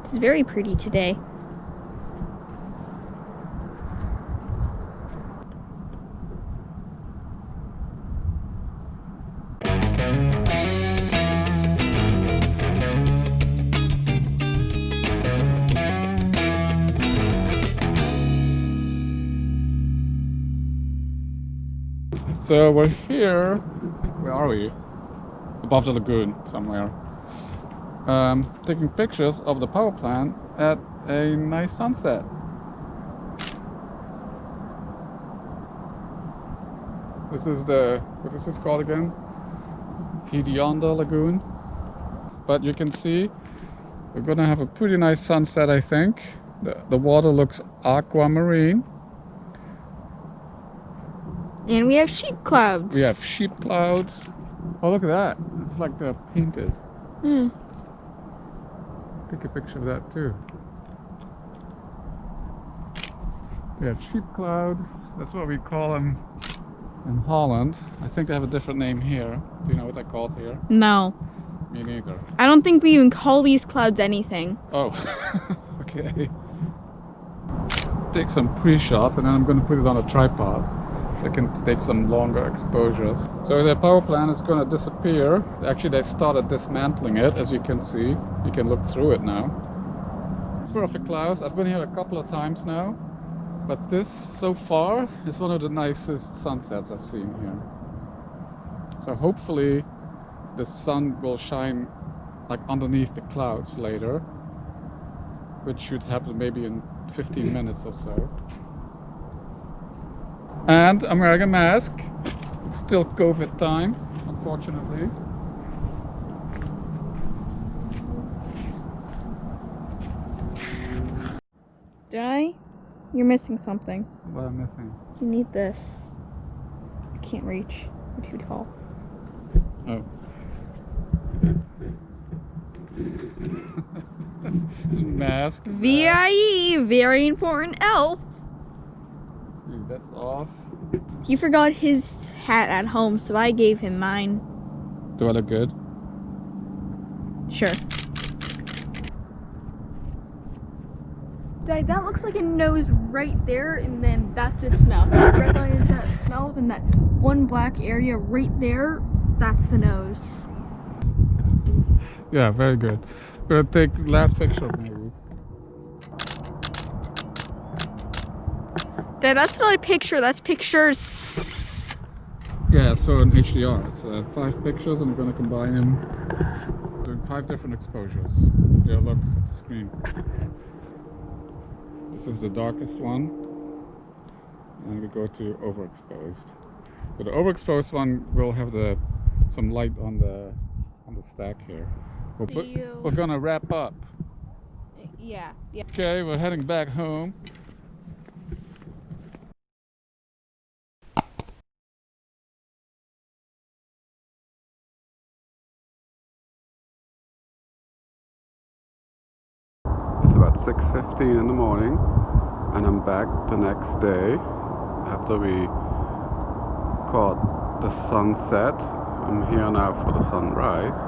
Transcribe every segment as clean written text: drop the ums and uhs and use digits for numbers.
It's very pretty today. So we're here, where are we? Above the lagoon somewhere. Taking pictures of the power plant at a nice sunset. This is what is this called again? Hedionda Lagoon. But you can see we're gonna have a pretty nice sunset, I think. The water looks aquamarine. And we have sheep clouds. We have sheep clouds. Oh, look at that. It's like they're painted. Take a picture of that too. We have sheep clouds. That's what we call them in Holland. I think they have a different name here. Do you know what they're called here? No. Me neither. I don't think we even call these clouds anything. Oh, okay. Take some pre-shots and then I'm going to put it on a tripod. I can take some longer exposures. So the power plant is going to disappear. Actually, they started dismantling it, as you can see. You can look through it now. Perfect clouds. I've been here a couple of times now, but this so far is one of the nicest sunsets I've seen here. So hopefully the sun will shine like underneath the clouds later, which should happen maybe in 15 minutes or so. And I'm wearing a mask. It's still COVID time, unfortunately. Jai, you're missing something. What am I missing? You need this. I can't reach. You're too tall. Oh. Mask. VIE, very important elf. See, that's off. He forgot his hat at home, so I gave him mine. Do I look good? Sure. That looks like a nose right there, and then that's its mouth. That red line is that it smells, and that one black area right there, that's the nose. Yeah, very good. Gonna take last picture maybe. Dad, that's not a picture, that's pictures. Yeah, so in HDR, it's 5 pictures and I'm gonna combine them, doing 5 different exposures. Yeah, look at the screen. This is the darkest one, and we go to overexposed. So the overexposed one will have some light on the stack here. We're gonna wrap up. Yeah. Okay, we're heading back home. It's about 6:15 in the morning, and I'm back the next day after we caught the sunset. I'm here now for the sunrise.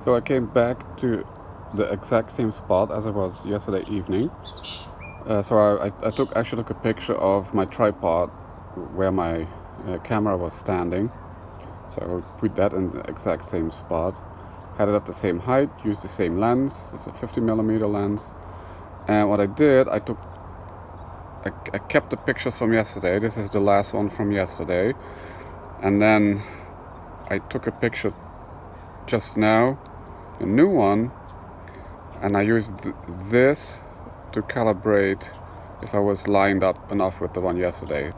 So I came back to the exact same spot as I was yesterday evening. So I actually took a picture of my tripod where my camera was standing. So I put that in the exact same spot. Had it at the same height, used the same lens. It's a 50mm lens. And what I did, I kept the picture from yesterday. This is the last one from yesterday. And then I took a picture just now, a new one, and I used this to calibrate if I was lined up enough with the one yesterday.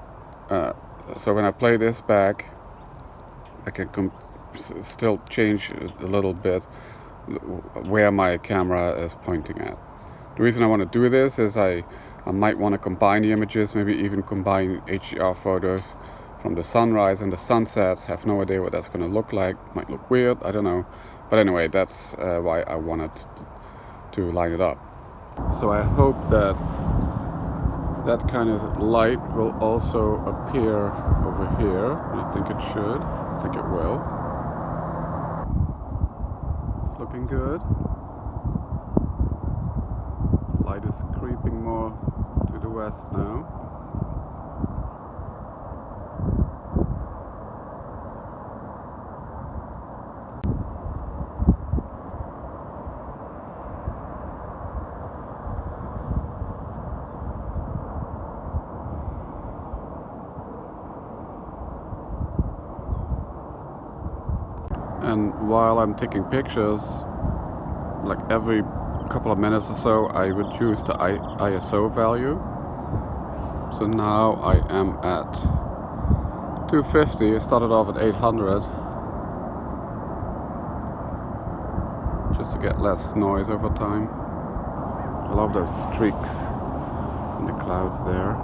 So when I play this back, I can still change a little bit where my camera is pointing at. The reason I want to do this is I might want to combine the images, maybe even combine HDR photos from the sunrise and the sunset. Have no idea what that's going to look like. Might look weird, I don't know. But anyway, that's why I wanted to line it up. So I hope that that kind of light will also appear over here. I think it should. I think it will. It's looking good. Light is creeping more to the west now. And while I'm taking pictures, like every couple of minutes or so, I reduce the ISO value. So now I am at 250. I started off at 800 just to get less noise over time. I love those streaks in the clouds there.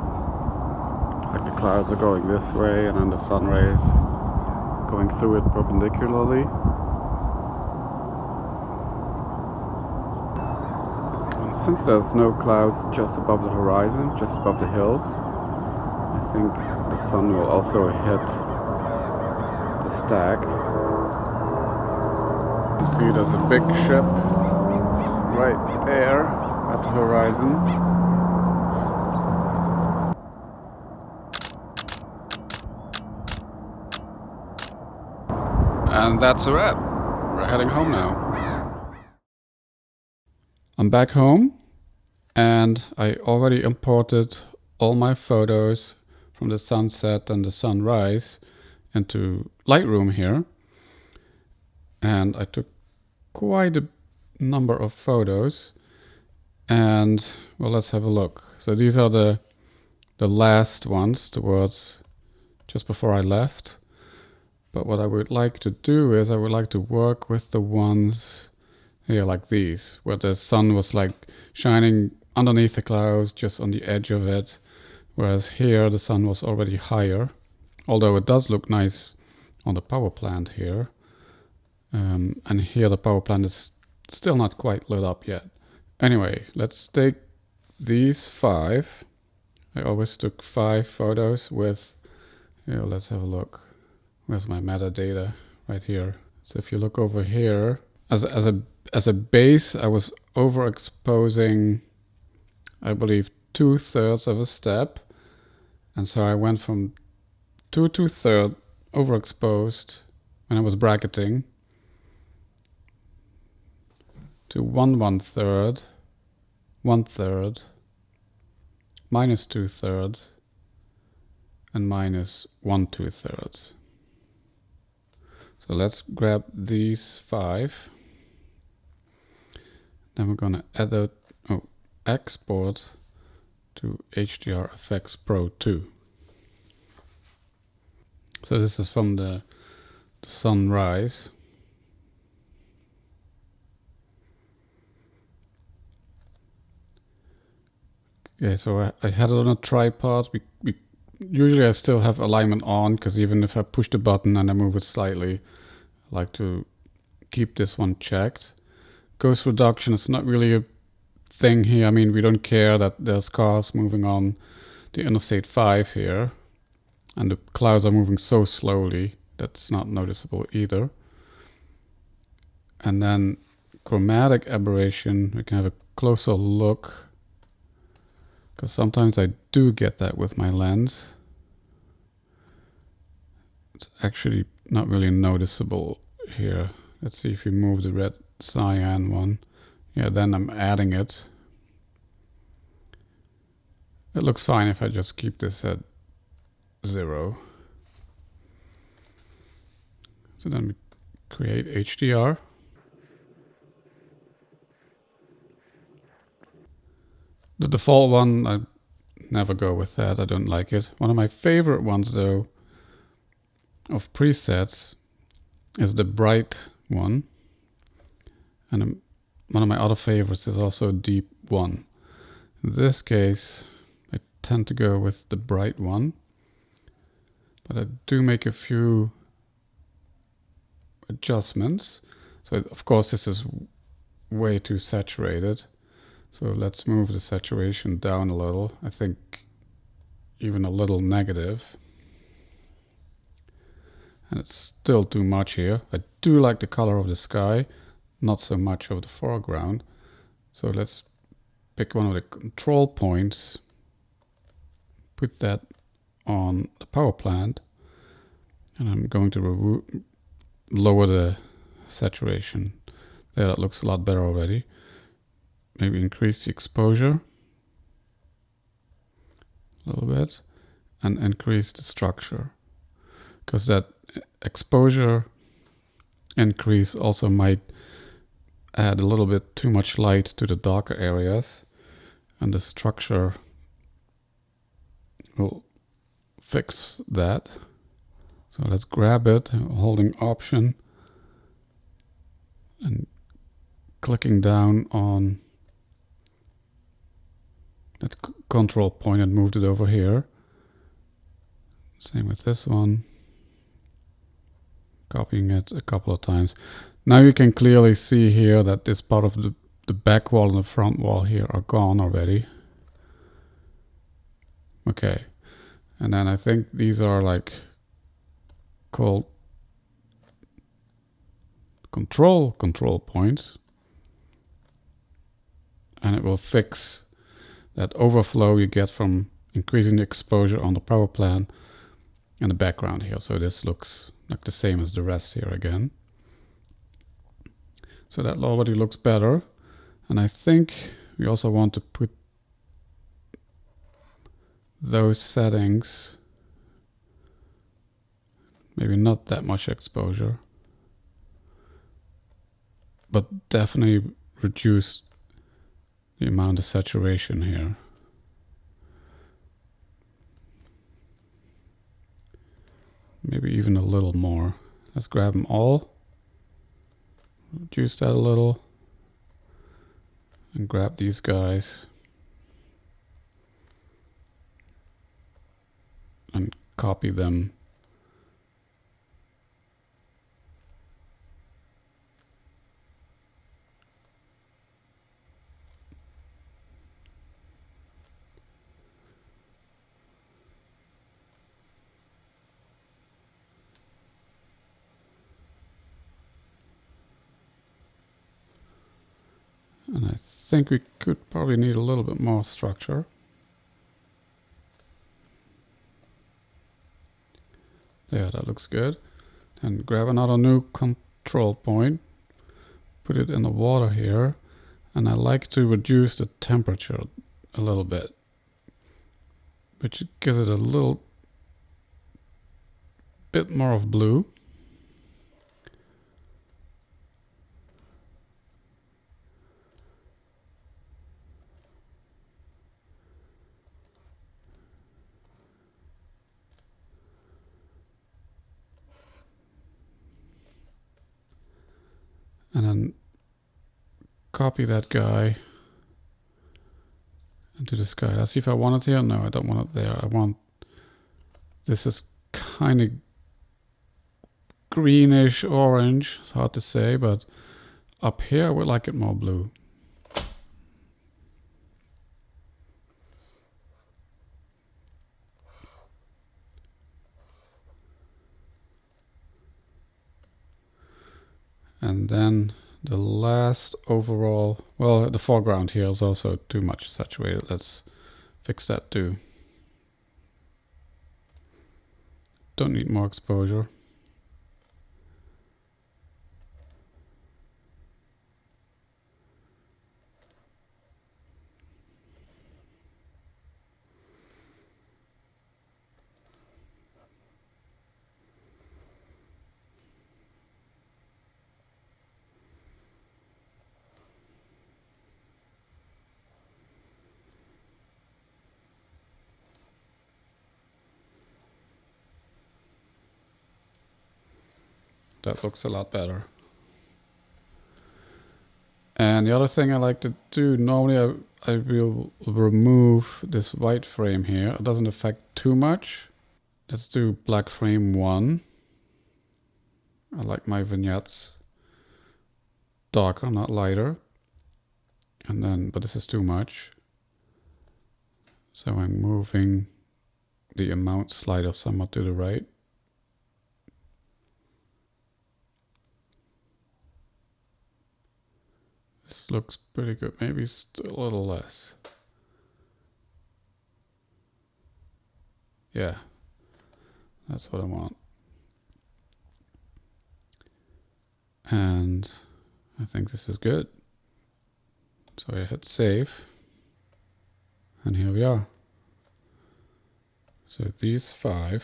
It's like the clouds are going this way and then the sun rays going through it perpendicularly. And since there's no clouds just above the horizon, just above the hills, I think the sun will also hit the stag. You see there's a big ship right there at the horizon. And that's a wrap. We're heading home now. I'm back home and I already imported all my photos from the sunset and the sunrise into Lightroom here. And I took quite a number of photos. And well, let's have a look. So these are the last ones towards just before I left. But what I would like to do is I would like to work with the ones here like these, where the sun was like shining underneath the clouds, just on the edge of it. Whereas here the sun was already higher, although it does look nice on the power plant here. And here the power plant is still not quite lit up yet. Anyway, let's take these 5. I always took 5 photos with, here, let's have a look. Where's my metadata? Right here. So if you look over here, as a base, I was overexposing, I believe, 2/3 of a step. And so I went from 2/3 overexposed when I was bracketing to 1/3, 1/3, minus 2/3, and minus 1/2. So let's grab these 5. Then we're gonna export to HDR Efex Pro 2. So this is from the sunrise. Okay, so I had it on a tripod. Usually I still have alignment on, because even if I push the button and I move it slightly, I like to keep this one checked. Ghost reduction is not really a thing here. I mean, we don't care that there's cars moving on the Interstate 5 here, and the clouds are moving so slowly that's not noticeable either. And then chromatic aberration, we can have a closer look, because sometimes I do get that with my lens. It's actually not really noticeable here. Let's see if we move the red cyan one. Yeah, then I'm adding it. It looks fine if I just keep this at 0. So then we create HDR. The default one, I never go with that. I don't like it. One of my favorite ones, though, of presets is the bright one. And one of my other favorites is also deep 1. In this case, I tend to go with the bright one. But I do make a few adjustments. So of course this is way too saturated. So let's move the saturation down a little. I think even a little negative. And it's still too much here. I do like the color of the sky, not so much of the foreground. So let's pick one of the control points, put that on the power plant, and I'm going to lower the saturation. There, that looks a lot better already. Maybe increase the exposure a little bit and increase the structure, because that exposure increase also might add a little bit too much light to the darker areas, and the structure will fix that. So let's grab it, holding Option and clicking down on that control point and moved it over here. Same with this one. Copying it a couple of times. Now you can clearly see here that this part of the back wall and the front wall here are gone already. Okay. And then I think these are like called control points. And it will fix that overflow you get from increasing the exposure on the power plant and the background here. So this looks like the same as the rest here again. So that already looks better. And I think we also want to put those settings, maybe not that much exposure, but definitely reduce the amount of saturation here. Maybe even a little more. Let's grab them all, reduce that a little, and grab these guys and copy them. And I think we could probably need a little bit more structure. Yeah, that looks good. And grab another new control point, put it in the water here, and I like to reduce the temperature a little bit, which gives it a little bit more of blue. And then copy that guy into the sky. Let's see if I want it here. No, I don't want it there. I want, this is kind of greenish orange. It's hard to say, but up here I would like it more blue. And then the last overall, well, the foreground here is also too much saturated. Let's fix that too. Don't need more exposure. That looks a lot better. And the other thing I like to do, normally I will remove this white frame here. It doesn't affect too much. Let's do black frame 1. I like my vignettes darker, not lighter. And then, but this is too much. So I'm moving the amount slider somewhat to the right. This looks pretty good. Maybe still a little less. Yeah, that's what I want. And I think this is good. So I hit save. And here we are. So these 5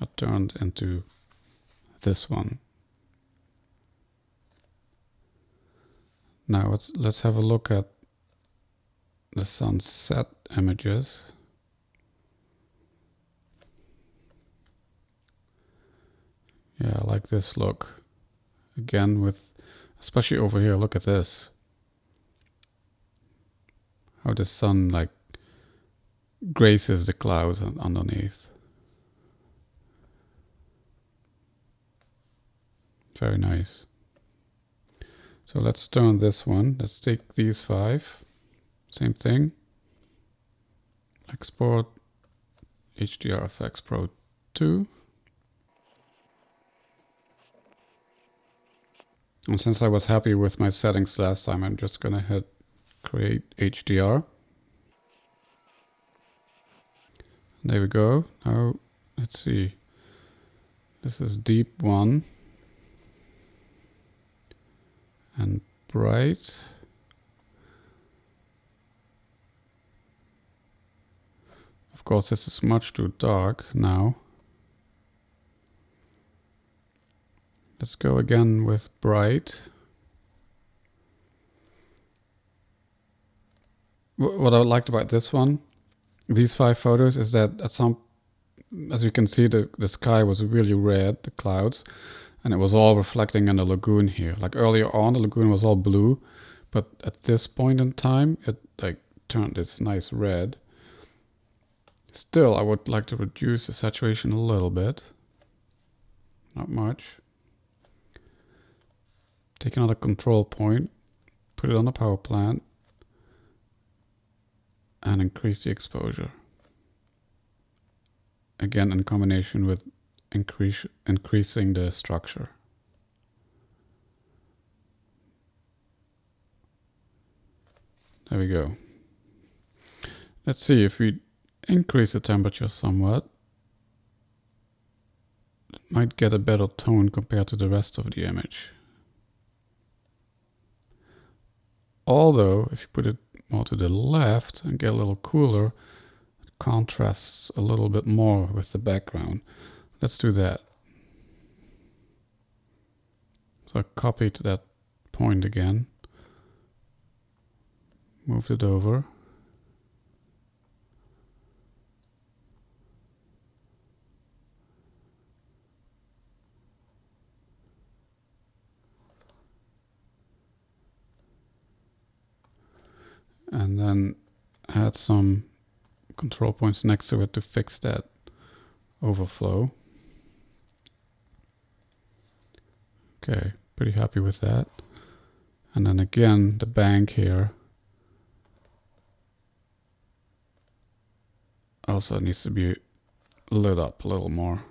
are turned into this one. Now let's have a look at the sunset images. Yeah, I like this look. Again, with especially over here, look at this. How the sun like graces the clouds underneath. Very nice. So let's turn this one. Let's take these 5. Same thing. Export HDR Efex Pro 2. And since I was happy with my settings last time, I'm just gonna hit create HDR. There we go. Now let's see. This is deep 1 and bright. Of course, this is much too dark now. Let's go again with bright. What I liked about this one, these 5 photos, is that at some, as you can see, the sky was really red, the clouds, and it was all reflecting in the lagoon here. Like earlier on, the lagoon was all blue, but at this point in time, it like turned this nice red. Still, I would like to reduce the saturation a little bit. Not much. Take another control point, put it on the power plant, and increase the exposure. Again, in combination with increasing the structure. There we go. Let's see if we increase the temperature somewhat. It might get a better tone compared to the rest of the image. Although, if you put it more to the left and get a little cooler, it contrasts a little bit more with the background. Let's do that. So I copied that point again, moved it over. And then add some control points next to it to fix that overflow. Okay, pretty happy with that. And then again, the bank here also needs to be lit up a little more.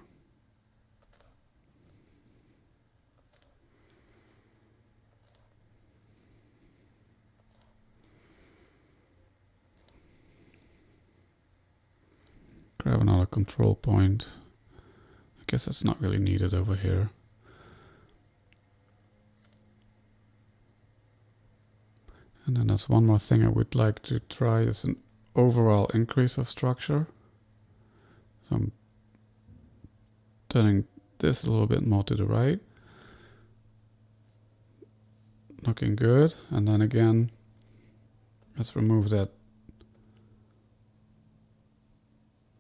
Grab another control point. I guess it's not really needed over here. And then there's one more thing I would like to try is an overall increase of structure. So I'm turning this a little bit more to the right. Looking good. And then again, let's remove that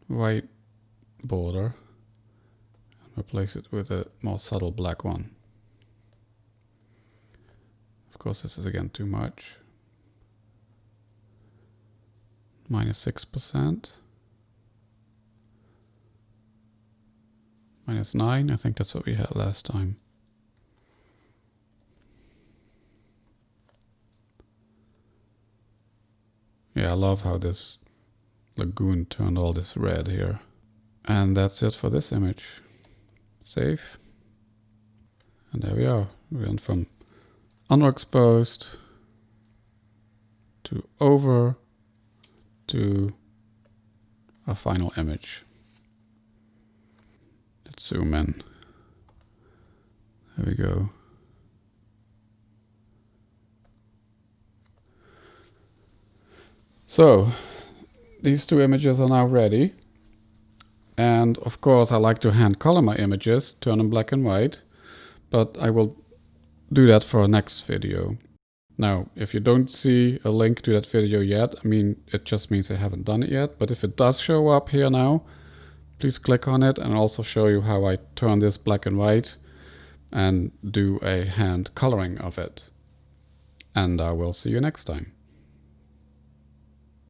white border and replace it with a more subtle black one. Of course, this is again too much. -6%. -9, I think that's what we had last time. Yeah, I love how this lagoon turned all this red here. And that's it for this image. Save. And there we are. We went from underexposed to over to our final image. Let's zoom in. There we go. So these two images are now ready. And of course I like to hand color my images, turn them black and white, but I will do that for a next video. Now, if you don't see a link to that video yet, I mean, it just means I haven't done it yet, but if it does show up here now, please click on it, and I'll also show you how I turn this black and white and do a hand coloring of it. And I will see you next time.